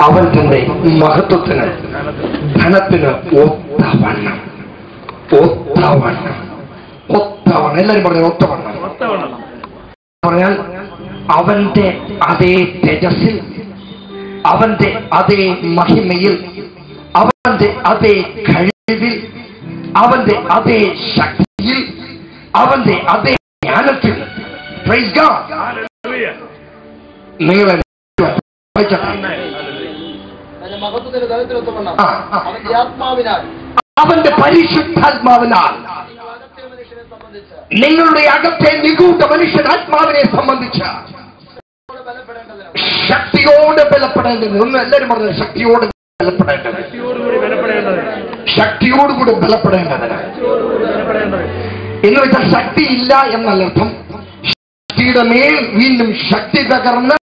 അവൻ തന്റെ മഹത്വത്തിന് ധനത്തിന് ഒത്തവണ്ണം എല്ലാരും പറഞ്ഞു ഒത്തവണ്ണം പറഞ്ഞാൽ അവന്റെ അതേ തേജസ്സിൽ, അവന്റെ അതേ മഹിമയിൽ, അവന്റെ അതേ കഴിവിൽ, അവന്റെ അതേ ശക്തിയിൽ, അവന്റെ അതേ ജ്ഞാനത്തിൽ. Praise God. നിങ്ങളെ അവന്റെ പരിശുദ്ധാത്മാവിനാൽ നിങ്ങളുടെ അകത്തെ നിഗൂഢ മനുഷ്യനാത്മാവിനെ സംബന്ധിച്ച് ശക്തിയോട് ബലപ്പെടേണ്ടത്. ഒന്ന് എല്ലാവരും പറഞ്ഞു, ശക്തിയോട് ബലപ്പെടേണ്ടത്, ശക്തിയോടുകൂടി ബലപ്പെടേണ്ടതിന് എന്ന് വെച്ചാൽ ശക്തിയില്ല എന്നല്ലർത്ഥം. ശക്തിയുടെ മേൽ വീണ്ടും ശക്തി പകർന്ന്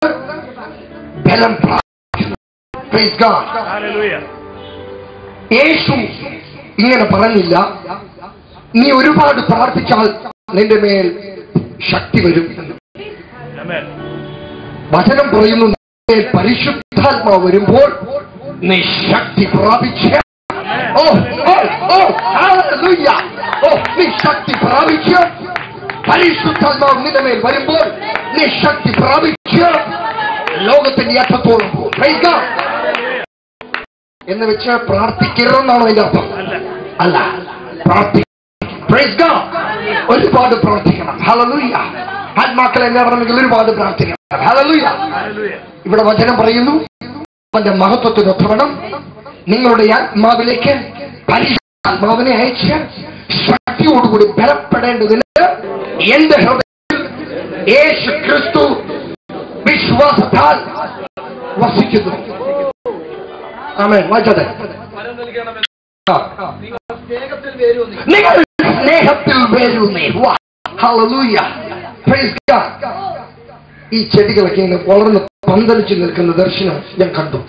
ബലം പ്രാപിക്കുന്നു. Praise God. യേശു ഇങ്ങനെ പറഞ്ഞില്ല, നീ ഒരുപാട് പ്രാർത്ഥിച്ചാൽ നിന്റെ മേൽ ശക്തി വരും. വചനം പറയുന്നു, പരിശുദ്ധാത്മാവ് വരുമ്പോൾ നീ ശക്തി പ്രാപിച്ച് നീ ശക്തി പ്രാപിച്ച് പരിശുദ്ധാത്മാവ് നിന്റെ മേൽ വരുമ്പോൾ നീ ശക്തി പ്രാപിച്ച് ലോകത്തിന്റെ അർത്ഥത്തോളം പോകും. എന്ന് വെച്ച് പ്രാർത്ഥിക്കരുതെന്നാണോ അതിന്റെ അർത്ഥം? അല്ല, ഒരുപാട് പ്രാർത്ഥിക്കണം. ഹല്ലേലൂയ. ആത്മാക്കളെ എല്ലാവരും ഒരുപാട് പ്രാർത്ഥിക്കണം. ഹല്ലേലൂയ. ഇവിടെ വചനം പറയുന്നു, അവന്റെ മഹത്വത്തിനൊത്തവണ്ണം നിങ്ങളുടെ ആത്മാവിലേക്ക് പരിശുദ്ധാത്മാവിനെ അയച്ച് ശക്തിയോടുകൂടി ബലപ്പെടേണ്ടതിന് എന്റെ ഹൃദയത്തിൽ യേശു ക്രിസ്തു വിശ്വാസത്താൽ വസിക്കുന്നു. ആമേൻ. വായിച്ചതെ. നിങ്ങൾ സ്നേഹത്തിൽ വേരൂന്നേ. ഹല്ലേലൂയ. Praise God. ഈ ചെടികളൊക്കെ ഇങ്ങനെ വളർന്ന് പന്തലിച്ച് നിൽക്കുന്ന ദർശനം ഞാൻ കണ്ടു.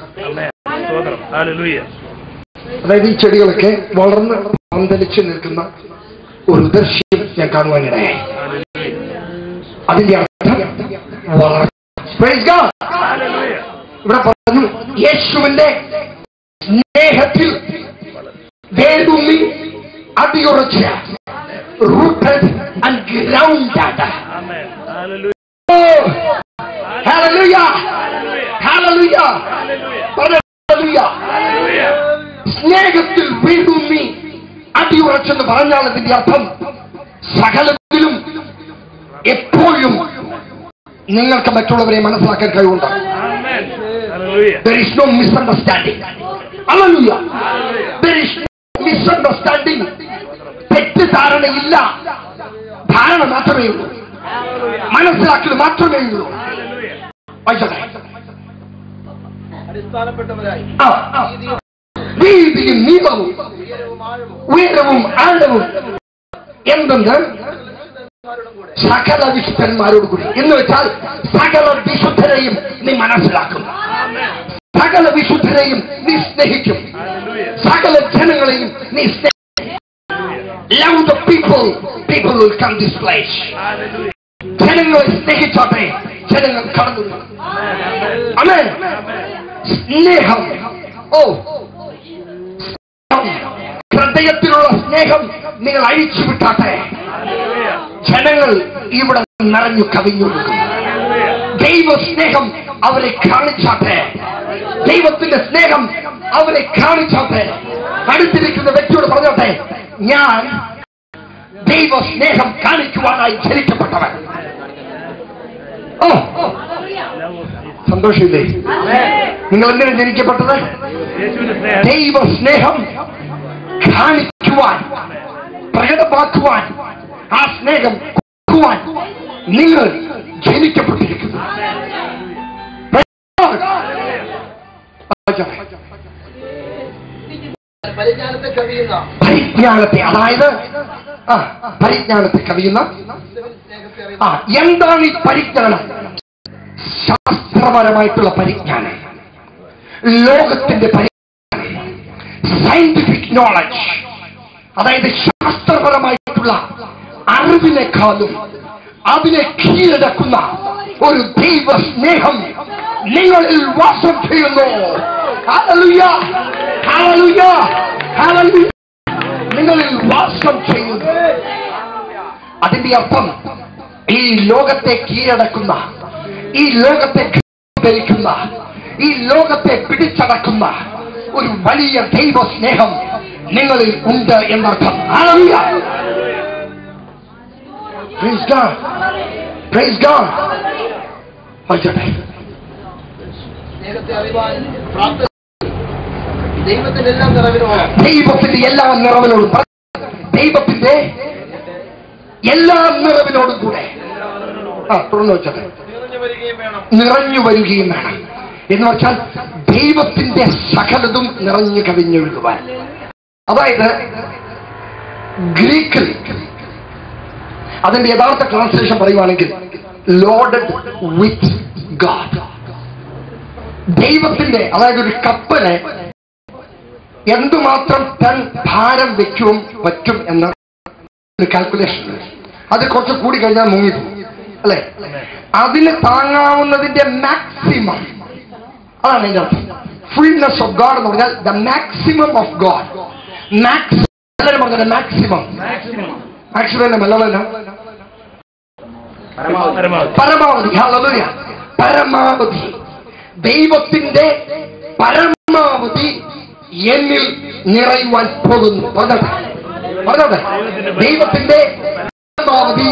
അതായത് ഈ ചെടികളൊക്കെ വളർന്ന് പന്തലിച്ച് നിൽക്കുന്ന ഒരു ദർശനം ഞാൻ കാണുവാനിടയായി. അതിന്റെ അർത്ഥം വളർച്ച. Praise God. ഇവിടെ പറഞ്ഞു, യേശുവിന്റെ സ്നേഹത്തിൽ വേരൂന്നി അടിയുറച്ച, rooted and grounded. Hallelujah. Hallelujah. Hallelujah. സ്നേഹത്തിൽ വേരൂന്നി അടിയുറച്ചെന്ന് പറഞ്ഞാൽ അതിന്റെ അർത്ഥം സകലത്തിലും എപ്പോഴും നിങ്ങൾക്ക് മറ്റുള്ളവരെ മനസ്സിലാക്കാൻ കഴിവുണ്ട്. There is no misunderstanding. Hallelujah. There is no misunderstanding. തെറ്റിദ്ധാരണയില്ല, ധാരണ മാത്രമേ ഉള്ളൂ, മനസ്സിലാക്കൽ മാത്രമേ ഉള്ളൂ. വീതിയും നീളവും ഉയരവും ആഴവും എന്തെന്ന് സകല വിശുദ്ധന്മാരോട് കൂടി. എന്ന് വെച്ചാൽ സകല വിശുദ്ധരെയും നീ മനസ്സിലാക്കുന്നു, സകല വിശുദ്ധരെയും നീ സ്നേഹിക്കും, സകല ജനങ്ങളെയും നീ സ്നേഹിക്കും. Love the people, people will come this place. ജനങ്ങളെ സ്നേഹിച്ചോട്ടെ, ജനങ്ങൾ കടന്നു. ആമേൻ. സ്നേഹം, ഹൃദയത്തിലുള്ള സ്നേഹം നിങ്ങൾ അഴിച്ചുവിട്ടാട്ടെ. ജനങ്ങൾ ഇവിടെ നിറഞ്ഞു കവിഞ്ഞു. ദൈവ സ്നേഹം അവരെ കാണിച്ചാട്ടെ, ദൈവത്തിന്റെ സ്നേഹം അവരെ കാണിച്ചാട്ടെ. അടുത്തിരിക്കുന്ന വ്യക്തിയോട് പറഞ്ഞോട്ടെ, ഞാൻ ദൈവ സ്നേഹം കാണിക്കുവാനായി ജനിക്കപ്പെട്ടവൻ. സന്തോഷമില്ലേ? നിങ്ങൾ എന്തിനാ ജനിക്കപ്പെട്ടത്? ദൈവ സ്നേഹം കാണിക്കുവാൻ, പ്രകടമാക്കുവാൻ, ആ സ്നേഹം കൊടുക്കുവാൻ നിങ്ങൾ ജനിക്കപ്പെട്ടിരിക്കുന്നു. പരിജ്ഞാനത്തെ, അതായത് പരിജ്ഞാനത്തെ കവിയുന്ന. എന്താണ് ഈ പരിജ്ഞാനം? ശാസ്ത്രപരമായിട്ടുള്ള പരിജ്ഞാനം, ലോകത്തിന്റെ പരിജ്ഞാനം, സയന്റിഫിക് നോളജ്. അതായത് ശാസ്ത്രപരമായിട്ടുള്ള അറിവിനേക്കാളും അതിനെ കീഴടക്കുന്ന ഒരു ദൈവ സ്നേഹം നിങ്ങളിൽ വാസം ചെയ്യുന്നു. Hallelujah, hallelujah, hallelujah. നിങ്ങളിൽ വാസം ചെയ്യുന്നു. അതിന്റെ അർത്ഥം ഈ ലോകത്തെ കീഴടക്കുന്ന, ഈ ലോകത്തെ ധരിക്കുന്ന, ഈ ലോകത്തെ പിടിച്ചടക്കുന്ന ഒരു വലിയ ദൈവ സ്നേഹം നിങ്ങളിൽ ഉണ്ട് എന്നർത്ഥം. Hallelujah. Praise God. Praise God. ദൈവത്തിന്റെ എല്ലാ നിറവിനോടും, ദൈവത്തിന്റെ എല്ലാ നിറവിനോടും കൂടെ തുറന്നു വെച്ചത് നിറഞ്ഞു വരികയും വേണം. എന്ന് വെച്ചാൽ ദൈവത്തിന്റെ സകലതും നിറഞ്ഞു കവിഞ്ഞൊഴുകുവാൻ. അതായത് ഗ്രീക്കിൽ അതിന്റെ യഥാർത്ഥ ട്രാൻസ്ലേഷൻ പറയുവാണെങ്കിൽ ലോഡഡ് വിത്ത് ഗാഡ്. ദൈവത്തിന്റെ, അതായത് ഒരു കപ്പന് എന്തുമാത്രം ടൺ ഭാരം വെക്കുവാൻ പറ്റും എന്ന ഒരു കാൽക്കുലേഷൻ. അത് കുറച്ച് കൂടി കഴിഞ്ഞാൽ മുങ്ങിപ്പോകും അല്ലെ? അതിന് താങ്ങാവുന്നതിന്റെ മാക്സിമം, അതാണ് എന്റെ അർത്ഥം. ഫുൾനെസ് ഓഫ് ഗാഡ് എന്ന് പറഞ്ഞാൽ ദ മാക്സിമം ഓഫ് ഗാഡ്. എല്ലാവരും പറഞ്ഞത് മാക്സിമം. മാക്സിമം മെല്ലവല്ല, പരമാവധി. ഹല്ലേലൂയ. പരമാവധി, ദൈവത്തിന്റെ പരമാവധി എന്നിൽ നിറയുവാൻ പോകുന്നു. പറഞ്ഞോട്ടെ, ദൈവത്തിന്റെ പരമാവധി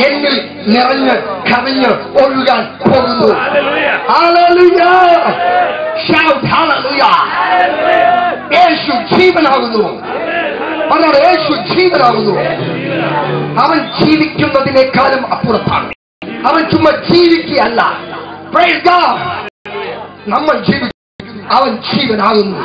എന്നിൽ നിറഞ്ഞ് കവിഞ്ഞ് ഒഴുകാൻ പോകുന്നു. ഹല്ലേലൂയ. Shout hallelujah. യേശു ജീവനാകുന്നു. പറഞ്ഞോട്ടെ, യേശു ജീവനാകുന്നു. അവൻ ജീവിക്കുന്നതിനേക്കാളും അപ്പുറത്താണ്. അവൻ ചുമ്മാ ജീവിക്കുകയല്ല. Praise God. നമ്മൾ ജീവിക്കും, അവൻ ജീവനാകുന്നു.